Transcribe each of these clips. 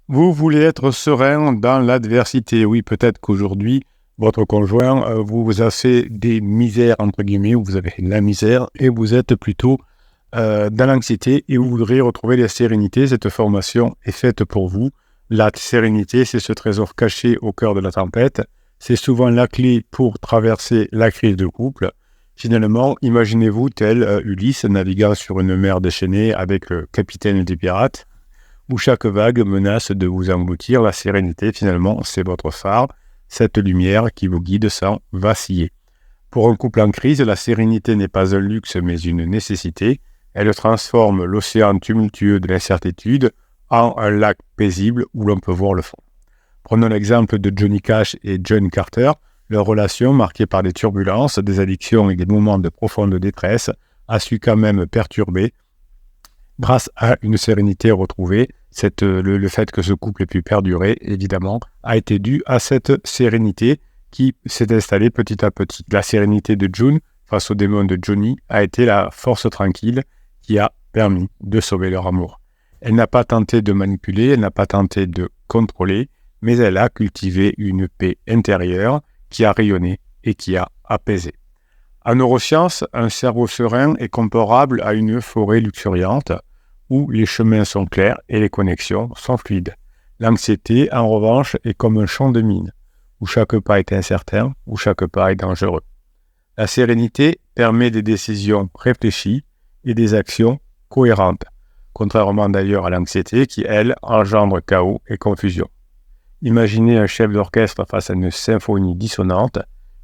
Vous voulez être serein dans l'adversité. Oui, peut-être qu'aujourd'hui, votre conjoint vous a fait des misères, entre guillemets, ou vous avez la misère, et vous êtes plutôt dans l'anxiété et vous voudriez retrouver la sérénité. Cette formation est faite pour vous. La sérénité, c'est ce trésor caché au cœur de la tempête. C'est souvent la clé pour traverser la crise de couple. Finalement, imaginez-vous tel Ulysse naviguant sur une mer déchaînée avec le capitaine des pirates, où chaque vague menace de vous engloutir. La sérénité, finalement, c'est votre phare, cette lumière qui vous guide sans vaciller. Pour un couple en crise, la sérénité n'est pas un luxe, mais une nécessité. Elle transforme l'océan tumultueux de l'incertitude en un lac paisible où l'on peut voir le fond. Prenons l'exemple de Johnny Cash et John Carter. Leur relation, marquée par des turbulences, des addictions et des moments de profonde détresse, a su quand même perturber grâce à une sérénité retrouvée. Le fait que ce couple ait pu perdurer, évidemment, a été dû à cette sérénité qui s'est installée petit à petit. La sérénité de June face aux démons de Johnny a été la force tranquille qui a permis de sauver leur amour. Elle n'a pas tenté de manipuler, elle n'a pas tenté de contrôler, mais elle a cultivé une paix intérieure qui a rayonné et qui a apaisé. En neurosciences, un cerveau serein est comparable à une forêt luxuriante où les chemins sont clairs et les connexions sont fluides. L'anxiété, en revanche, est comme un champ de mine, où chaque pas est incertain, où chaque pas est dangereux. La sérénité permet des décisions réfléchies et des actions cohérentes, contrairement d'ailleurs à l'anxiété qui, elle, engendre chaos et confusion. Imaginez un chef d'orchestre face à une symphonie dissonante.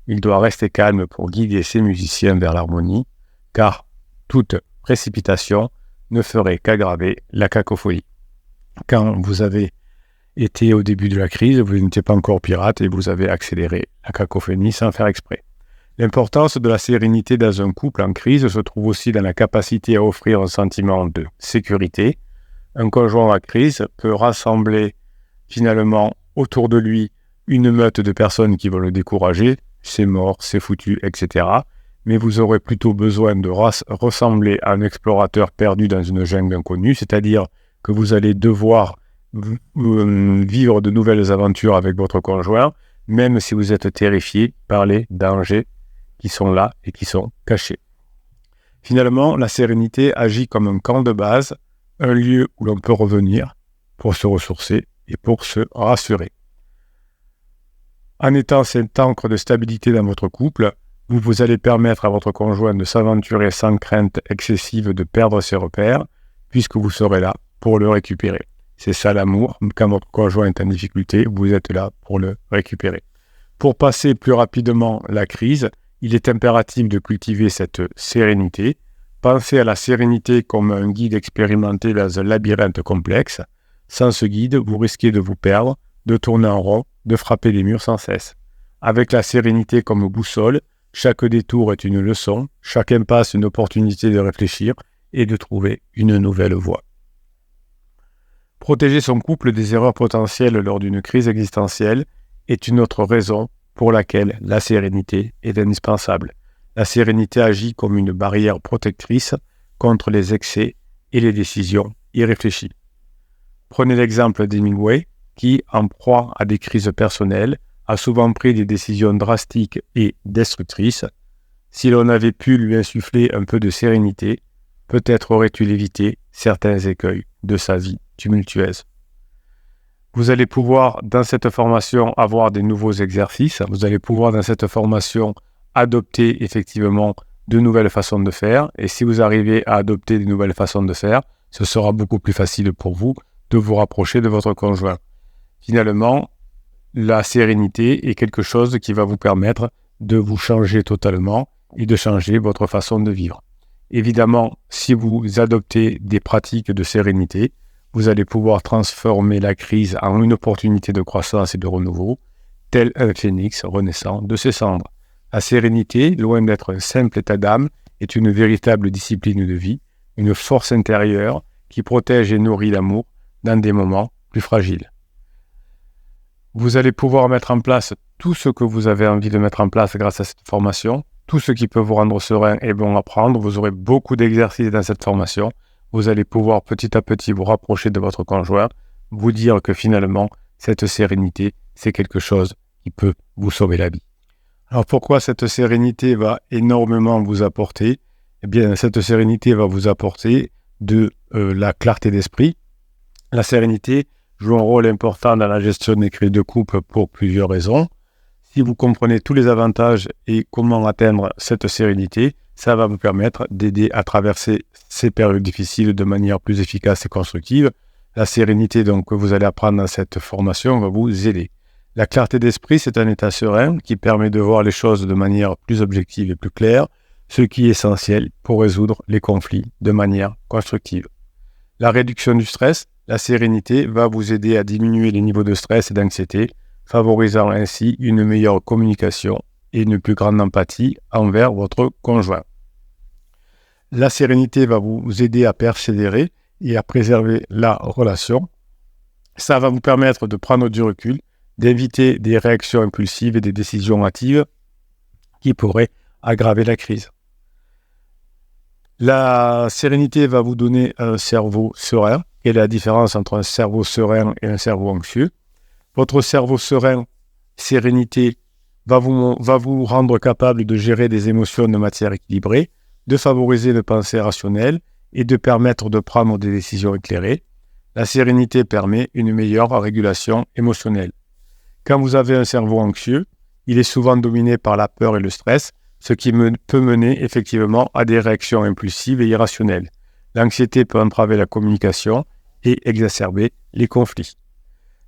Il doit rester calme pour guider ses musiciens vers l'harmonie, car toute précipitation ne ferait qu'aggraver la cacophonie. Quand vous avez été au début de la crise, vous n'étiez pas encore pirate et vous avez accéléré la cacophonie sans faire exprès. L'importance de la sérénité dans un couple en crise se trouve aussi dans la capacité à offrir un sentiment de sécurité. Un conjoint en crise peut rassembler finalement autour de lui une meute de personnes qui vont le décourager, c'est mort, c'est foutu, etc. Mais vous aurez plutôt besoin de ressembler à un explorateur perdu dans une jungle inconnue, c'est-à-dire que vous allez devoir vivre de nouvelles aventures avec votre conjoint, même si vous êtes terrifié par les dangers qui sont là et qui sont cachés. Finalement, la sérénité agit comme un camp de base, un lieu où l'on peut revenir pour se ressourcer et pour se rassurer. En étant cette ancre de stabilité dans votre couple, vous allez permettre à votre conjoint de s'aventurer sans crainte excessive de perdre ses repères, puisque vous serez là pour le récupérer. C'est ça l'amour. Quand votre conjoint est en difficulté, vous êtes là pour le récupérer. Pour passer plus rapidement la crise, il est impératif de cultiver cette sérénité. Pensez à la sérénité comme un guide expérimenté dans un labyrinthe complexe. Sans ce guide, vous risquez de vous perdre, de tourner en rond, de frapper les murs sans cesse. Avec la sérénité comme boussole, chaque détour est une leçon, chaque impasse une opportunité de réfléchir et de trouver une nouvelle voie. Protéger son couple des erreurs potentielles lors d'une crise existentielle est une autre raison pour laquelle la sérénité est indispensable. La sérénité agit comme une barrière protectrice contre les excès et les décisions irréfléchies. Prenez l'exemple d'Hemingway, qui, en proie à des crises personnelles, a souvent pris des décisions drastiques et destructrices. Si l'on avait pu lui insuffler un peu de sérénité, peut-être aurait-il évité certains écueils de sa vie tumultueuse. Vous allez pouvoir, dans cette formation, avoir des nouveaux exercices. Vous allez pouvoir, dans cette formation, adopter effectivement de nouvelles façons de faire. Et si vous arrivez à adopter de nouvelles façons de faire, ce sera beaucoup plus facile pour vous de vous rapprocher de votre conjoint. Finalement, la sérénité est quelque chose qui va vous permettre de vous changer totalement et de changer votre façon de vivre. Évidemment, si vous adoptez des pratiques de sérénité, vous allez pouvoir transformer la crise en une opportunité de croissance et de renouveau, tel un phénix renaissant de ses cendres. La sérénité, loin d'être un simple état d'âme, est une véritable discipline de vie, une force intérieure qui protège et nourrit l'amour dans des moments plus fragiles. Vous allez pouvoir mettre en place tout ce que vous avez envie de mettre en place grâce à cette formation, tout ce qui peut vous rendre serein et bon à prendre. Vous aurez beaucoup d'exercices dans cette formation. Vous allez pouvoir petit à petit vous rapprocher de votre conjoint. vous dire que finalement, cette sérénité, c'est quelque chose qui peut vous sauver la vie. Alors pourquoi cette sérénité va énormément vous apporter? Eh bien, cette sérénité va vous apporter de la clarté d'esprit. La sérénité joue un rôle important dans la gestion des crises de couple pour plusieurs raisons. Si vous comprenez tous les avantages et comment atteindre cette sérénité, ça va vous permettre d'aider à traverser ces périodes difficiles de manière plus efficace et constructive. La sérénité donc, que vous allez apprendre dans cette formation va vous aider. La clarté d'esprit, c'est un état serein qui permet de voir les choses de manière plus objective et plus claire, ce qui est essentiel pour résoudre les conflits de manière constructive. La réduction du stress, la sérénité va vous aider à diminuer les niveaux de stress et d'anxiété, favorisant ainsi une meilleure communication et une plus grande empathie envers votre conjoint. La sérénité va vous aider à persévérer et à préserver la relation. Ça va vous permettre de prendre du recul, d'éviter des réactions impulsives et des décisions hâtives qui pourraient aggraver la crise. La sérénité va vous donner un cerveau serein. Quelle est la différence entre un cerveau serein et un cerveau anxieux? Votre cerveau serein, sérénité, va vous rendre capable de gérer des émotions de matière équilibrée, de favoriser une pensée rationnelle et de permettre de prendre des décisions éclairées. La sérénité permet une meilleure régulation émotionnelle. Quand vous avez un cerveau anxieux, il est souvent dominé par la peur et le stress, ce qui peut mener effectivement à des réactions impulsives et irrationnelles. L'anxiété peut entraver la communication et exacerber les conflits.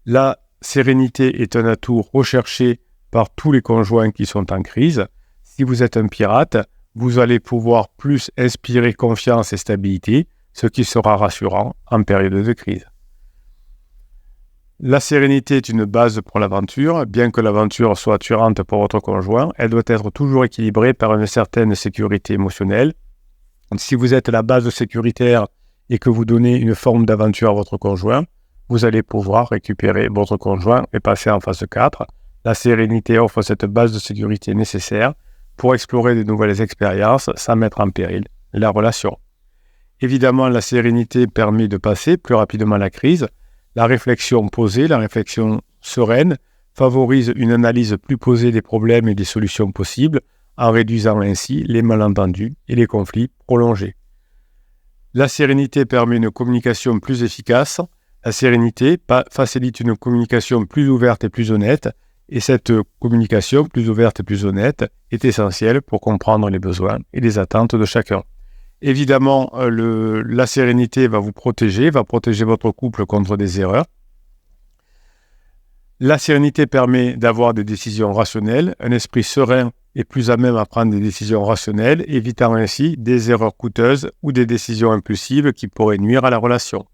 La sérénité est un atout recherché par tous les conjoints qui sont en crise. Si vous êtes un pirate, vous allez pouvoir plus inspirer confiance et stabilité, ce qui sera rassurant en période de crise. La sérénité est une base pour l'aventure. Bien que l'aventure soit attirante pour votre conjoint, elle doit être toujours équilibrée par une certaine sécurité émotionnelle. Si vous êtes la base sécuritaire et que vous donnez une forme d'aventure à votre conjoint, vous allez pouvoir récupérer votre conjoint et passer en phase 4. La sérénité offre cette base de sécurité nécessaire pour explorer de nouvelles expériences sans mettre en péril la relation. Évidemment, la sérénité permet de passer plus rapidement la crise. La réflexion posée, la réflexion sereine, favorise une analyse plus posée des problèmes et des solutions possibles, en réduisant ainsi les malentendus et les conflits prolongés. La sérénité permet une communication plus efficace. La sérénité facilite une communication plus ouverte et plus honnête, et cette communication plus ouverte et plus honnête est essentielle pour comprendre les besoins et les attentes de chacun. Évidemment, la sérénité va vous protéger, va protéger votre couple contre des erreurs. La sérénité permet d'avoir des décisions rationnelles. Un esprit serein est plus à même à prendre des décisions rationnelles, évitant ainsi des erreurs coûteuses ou des décisions impulsives qui pourraient nuire à la relation.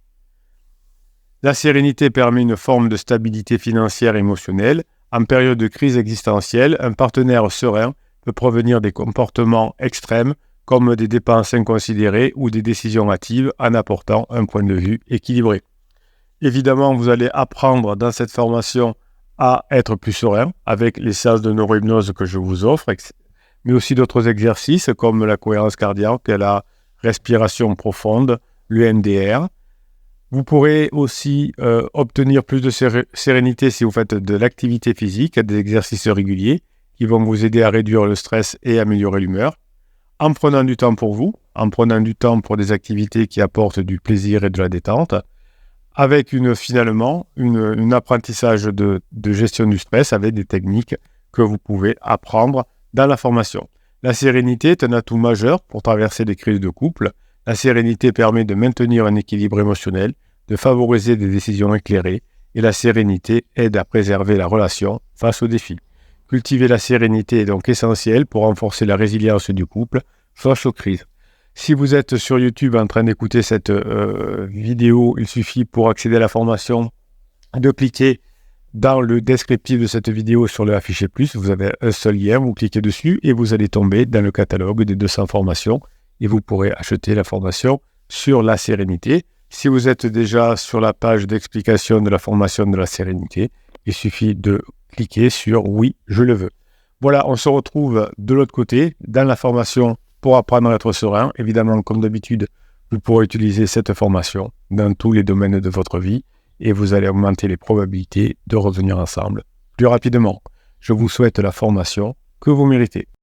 La sérénité permet une forme de stabilité financière et émotionnelle. En période de crise existentielle, un partenaire serein peut prévenir des comportements extrêmes comme des dépenses inconsidérées ou des décisions hâtives en apportant un point de vue équilibré. Évidemment, vous allez apprendre dans cette formation à être plus serein avec les séances de neurohypnose que je vous offre, mais aussi d'autres exercices comme la cohérence cardiaque, la respiration profonde, l'EMDR. Vous pourrez aussi obtenir plus de sérénité si vous faites de l'activité physique, des exercices réguliers qui vont vous aider à réduire le stress et améliorer l'humeur. En prenant du temps pour vous, en prenant du temps pour des activités qui apportent du plaisir et de la détente, avec finalement un apprentissage de gestion du stress avec des techniques que vous pouvez apprendre dans la formation. La sérénité est un atout majeur pour traverser des crises de couple. La sérénité permet de maintenir un équilibre émotionnel, de favoriser des décisions éclairées, et la sérénité aide à préserver la relation face aux défis. Cultiver la sérénité est donc essentiel pour renforcer la résilience du couple face aux crises. Si vous êtes sur YouTube en train d'écouter cette vidéo, il suffit pour accéder à la formation de cliquer dans le descriptif de cette vidéo sur le affiché plus. Vous avez un seul lien, vous cliquez dessus et vous allez tomber dans le catalogue des 200 formations et vous pourrez acheter la formation sur la sérénité. Si vous êtes déjà sur la page d'explication de la formation de la sérénité, il suffit de cliquer sur « Oui, je le veux ». Voilà, on se retrouve de l'autre côté dans la formation pour apprendre à être serein. Évidemment, comme d'habitude, vous pourrez utiliser cette formation dans tous les domaines de votre vie et vous allez augmenter les probabilités de revenir ensemble plus rapidement. Je vous souhaite la formation que vous méritez.